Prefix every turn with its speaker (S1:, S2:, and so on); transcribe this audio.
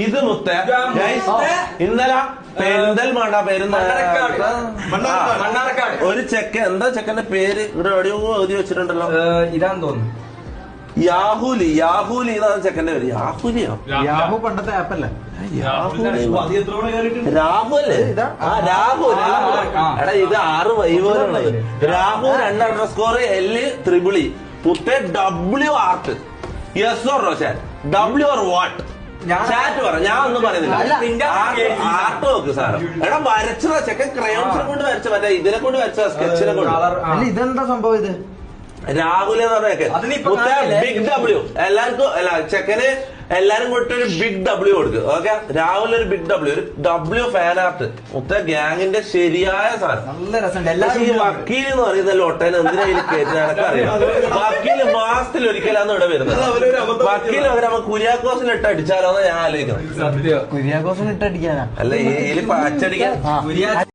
S1: ഇത് മുത്ത ഇന്നലെ പെരിന്തൽമണ്ണ
S2: മണ്ണാർക്കാട്
S1: ഒരു ചെക്കൻ എന്താ ചെക്കന്റെ പേര് ഇവിടെ എവിടെയോ എഴുതി വെച്ചിട്ടുണ്ടല്ലോ.
S2: ഇതാന്ന് തോന്നുന്നു
S1: യാഹൂലി ഇതാണ് ചെക്കന്റെ പേര്. യാഹൂലിയോ?
S3: യാഹു പണ്ടത്തെ ആപ്പല്ലേ?
S1: രാഹുലേ? രാഹുൽ. എടാ ഇത് 6 വൈവോലുള്ളത്. രാഹു 2_L പുത്തേ W art. Yes or no chat? W or what? Chat പറ, ഞാൻ ഒന്നും പറയുന്നില്ല. ആർട്ട് നോക്ക് സാറ്. എടാ വരച്ചതാ ചെക്കൻ, ക്രയോൺസിനെ കൊണ്ട് വരച്ച, മറ്റേ ഇതിനെ കൊണ്ട് വരച്ച, സ്കെച്ചിനെ കൊണ്ട്.
S3: ഇതെന്താ സംഭവം? ഇത്
S1: രാഹുൽ എന്ന് പറഞ്ഞ ബിഗ് W. എല്ലാവർക്കും അല്ല, ചെക്കന് എല്ലാരും കൂട്ടി ഒരു ബിഗ് W കൊടുക്കും. ഓക്കെ, രാഹുൽ ഒരു ബിഗ് W, ഒരു W ഫാൻ ആർട്ട്. മൊത്ത ഗ്യാങ്ങിന്റെ ശരിയായ സാധനം.
S3: നല്ല രസം.
S1: ഈ വക്കീൽ എന്ന് പറയുന്ന ലൊട്ടേനെ എന്തിനാ കയറ്റി അറിയാം. വക്കീല് മാസത്തിൽ ഒരിക്കലാന്ന് ഇവിടെ വരുന്നത്. വക്കീൽ അവരമ്മ കുര്യാക്കോസിന് ഇട്ട് അടിച്ചാലോന്ന് ഞാൻ ആലോചിക്കണം.
S3: കുര്യാക്കോസിന് ഇട്ടടിക്കാനാ?
S1: അല്ല, ഈ അച്ചടിക്കാൻ